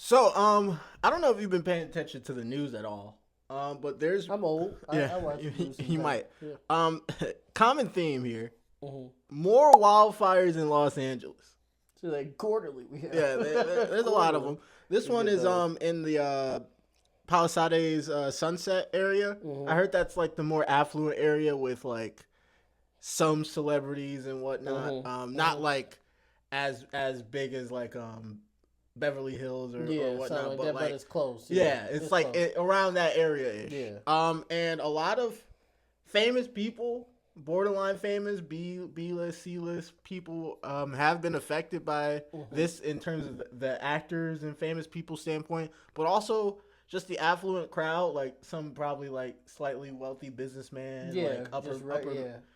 So, I don't know if you've been paying attention to the news at all. But there's I'm old. yeah, I watch the news you might. Yeah. Common theme here: Mm-hmm. more wildfires in Los Angeles. So like quarterly we have. Yeah, there's a lot of them. This one is in the Palisades Sunset area. Mm-hmm. I heard that's like the more affluent area with like some celebrities and whatnot. Mm-hmm. Not like as big as like Beverly Hills or whatnot, like but that, like but it's close. it's like around that area. Yeah. And a lot of famous people, borderline famous, B-list, C-list people, have been affected by this in terms of the actors and famous people standpoint, but also just the affluent crowd, like some probably like slightly wealthy businessmen, like upper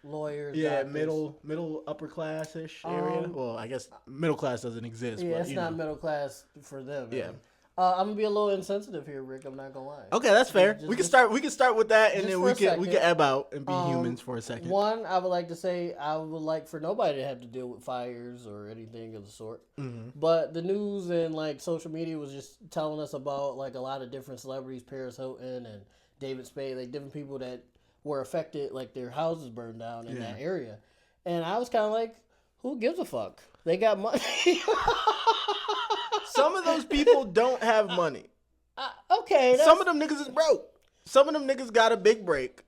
lawyers, middle upper class ish area. Well, I guess middle class doesn't exist. Yeah, but, it's not middle class for them. Yeah. Man. I'm gonna be a little insensitive here, Rick. I'm not gonna lie. Okay, that's fair. We can start with that, and then we can ebb out and be humans for a second. One, I would like to say I would like for nobody to have to deal with fires or anything of the sort. Mm-hmm. But the news and like social media was just telling us about like a lot of different celebrities, Paris Hilton and David Spade, like different people that were affected, like their houses burned down in that area. And I was kind of like, who gives a fuck? They got money. Some of those people don't have money. Okay. Some of them niggas is broke. Some of them niggas got a big break.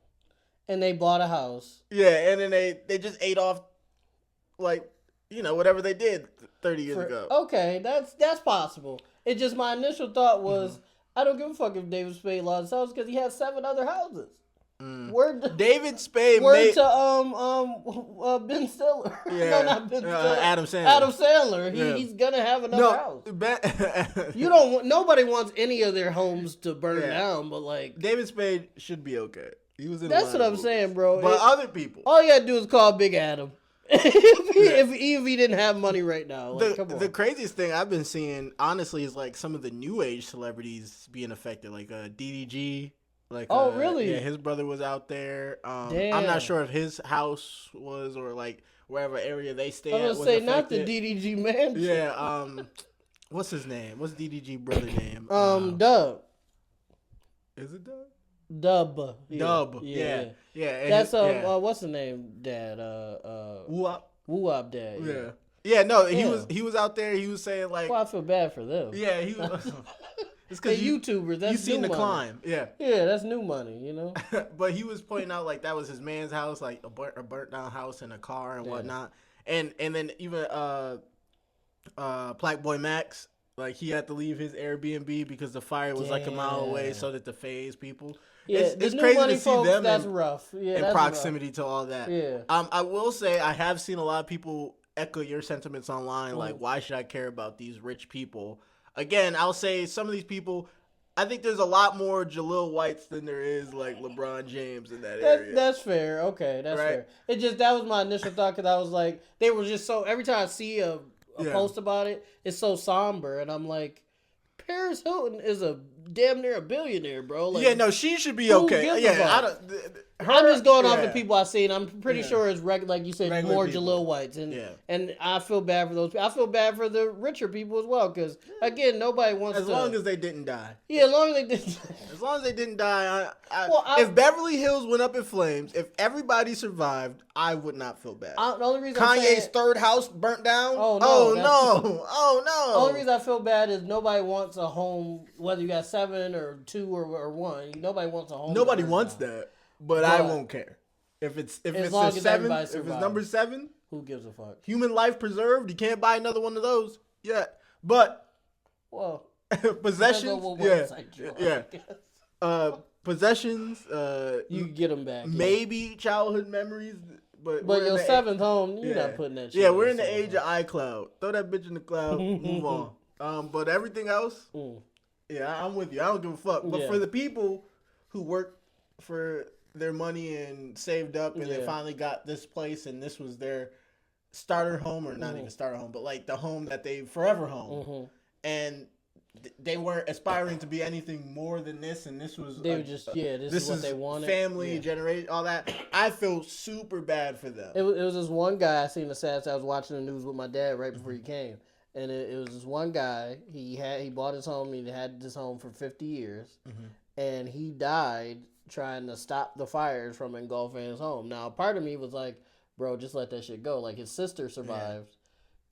And they bought a house. Yeah, and then they just ate off, like, whatever they did 30 years ago. Okay, that's possible. It just, my initial thought was, I don't give a fuck if David Spade lost his house because he has 7 other houses. David Spade made to Ben Stiller. Yeah, no, not Ben Stiller. Adam Sandler. Adam Sandler. He's gonna have another house. Nobody wants any of their homes to burn down, but like David Spade should be okay. He was in. That's what I'm saying, bro. But other people, all you gotta do is call Big Adam. if he didn't have money right now, like, come on. The craziest thing I've been seeing, honestly, is like some of the new age celebrities being affected, like DDG. Like, really? Yeah, his brother was out there. I'm not sure if his house was or like wherever area they stay at was affected. Not the DDG man. Yeah. What's his name? What's DDG brother name? Dub. Is it Dub? Dub. Dub. Yeah. That's what's the name? Dad. Woo-Up Dad. Yeah. Yeah. No, he was out there. He was saying like. Well, I feel bad for them. Yeah, he was. It's because YouTubers, that's you seen the money. climb, yeah, that's new money, But he was pointing out like that was his man's house, like a burnt down house and a car and whatnot, and then even Black Boy Max, like he had to leave his Airbnb because the fire was like a mile away, so that the phase people. Yeah, it's crazy to see folks, them that's rough. Yeah, in that's proximity rough. to all that. Yeah. I will say I have seen a lot of people echo your sentiments online, like why should I care about these rich people? Again, I'll say some of these people, I think there's a lot more Jaleel Whites than there is like LeBron James in that area. That's fair. Okay, that's fair. It just, that was my initial thought because I was like, they were just so, every time I see a post about it, it's so somber. And I'm like, Paris Hilton is a damn near a billionaire, bro. Like, yeah, no, she should be okay. Yeah, I'm just going off the people I've seen. I'm pretty sure it's like you said, regular more people. Jaleel Whites, and I feel bad for those people. I feel bad for the richer people as well, because again, nobody wants as long as they didn't die. Yeah, as long as they didn't. As long as they didn't die. If Beverly Hills went up in flames, if everybody survived, I would not feel bad. The only reason Kanye's third house burnt down. Oh no! The only reason I feel bad is nobody wants a home, whether you got 7 or 2 or 1. Nobody wants a home. Nobody wants that. But I won't care. If it's a 7, if it's number 7, who gives a fuck? Human life preserved. You can't buy another one of those. Yeah, but possessions. Possessions. You can get them back. Maybe childhood memories. But your 7th home, you're not putting that shit. Yeah, we're in the age of iCloud. Throw that bitch in the cloud. Move on. But everything else, I'm with you. I don't give a fuck. But for the people who work for their money and saved up and they finally got this place and this was their starter home, or not even starter home, but like the home that they forever home, and they weren't aspiring to be anything more than this, and this was they were just this is what they wanted, family generation, all that. I feel super bad for them. It was this one guy I seen the stats. I was watching the news with my dad right before he came, and it was this one guy. He bought his home. He had this home for 50 years, and he died trying to stop the fires from engulfing his home. Now, part of me was like, bro, just let that shit go. Like, his sister survived,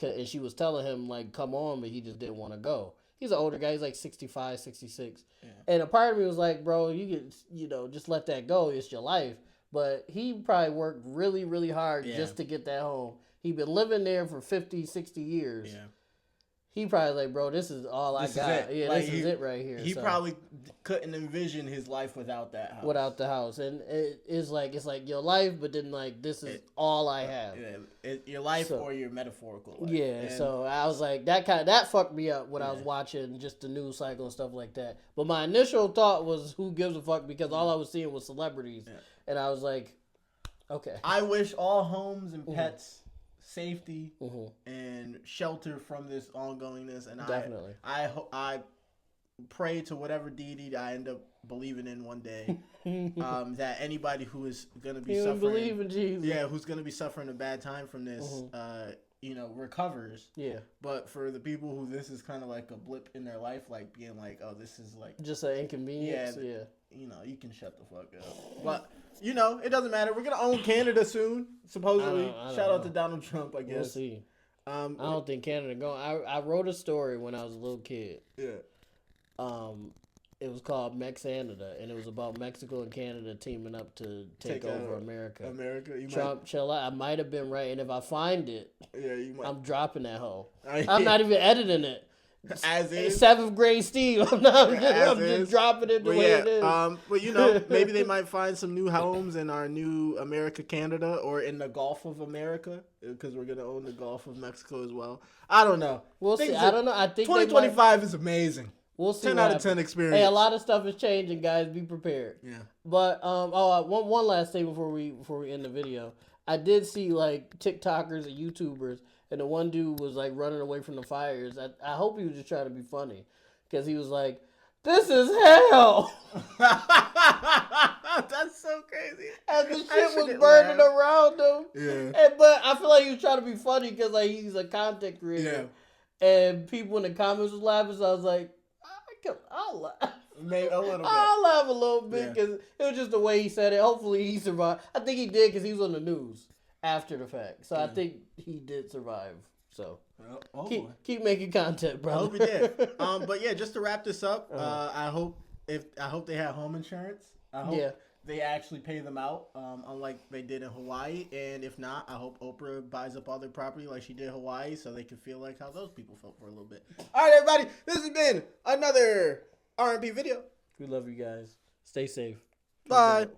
and she was telling him, like, come on, but he just didn't want to go. He's an older guy. He's like 65, 66. Yeah. And a part of me was like, bro, you could, just let that go. It's your life. But he probably worked really, really hard just to get that home. He'd been living there for 50, 60 years. Yeah. He probably like, bro, this is all I got. Yeah, like, this is it right here. He probably couldn't envision his life without that house. Without the house. And it's like your life, but then like, this is all I have. Your life or your metaphorical life. Yeah, and so I was like, that fucked me up when I was watching just the news cycle and stuff like that. But my initial thought was, who gives a fuck? Because all I was seeing was celebrities. Yeah. And I was like, okay. I wish all homes and pets safety and shelter from this ongoingness, and definitely. I pray to whatever deity I end up believing in one day, that anybody who is gonna be suffering, believe in Jesus. Who's gonna be suffering a bad time from this, recovers. Yeah. But for the people who this is kind of like a blip in their life, like being like, oh, this is like just an inconvenience. Yeah. You can shut the fuck up. But it doesn't matter. We're gonna own Canada soon, supposedly. Shout out to Donald Trump, I guess. We'll see. I don't think Canada going. I wrote a story when I was a little kid. Yeah. It was called Mex-Canada, and it was about Mexico and Canada teaming up to take over America. Trump, chill out. I might have been right, and if I find it, you might. I'm dropping that hoe. I'm not even editing it. As is. 7th grade Steve. I'm just dropping it the way it is. But maybe they might find some new homes in our new America, Canada, or in the Gulf of America, because we're gonna own the Gulf of Mexico as well. I don't know. We'll see. I don't know. I think 2025 is amazing. We'll see. 10 out of 10 experience. Hey, a lot of stuff is changing, guys. Be prepared. Yeah. But one last thing before we end the video. I did see like TikTokers and YouTubers, and the one dude was like running away from the fires. I hope he was just trying to be funny, because he was like, "This is hell." That's so crazy. And the shit was burning around him. Yeah. But I feel like he was trying to be funny because like he's a content creator. Yeah. And people in the comments was laughing, so I was like, I'll laugh. Maybe a little bit. I'll laugh a little bit because it was just the way he said it. Hopefully he survived. I think he did because he was on the news after the fact. So I think he did survive. So keep making content, bro. I hope he did. But yeah, just to wrap this up, I hope they have home insurance. I hope they actually pay them out, unlike they did in Hawaii. And if not, I hope Oprah buys up all their property like she did in Hawaii, so they can feel like how those people felt for a little bit. All right, everybody, this has been another R&B video. We love you guys. Stay safe. Bye.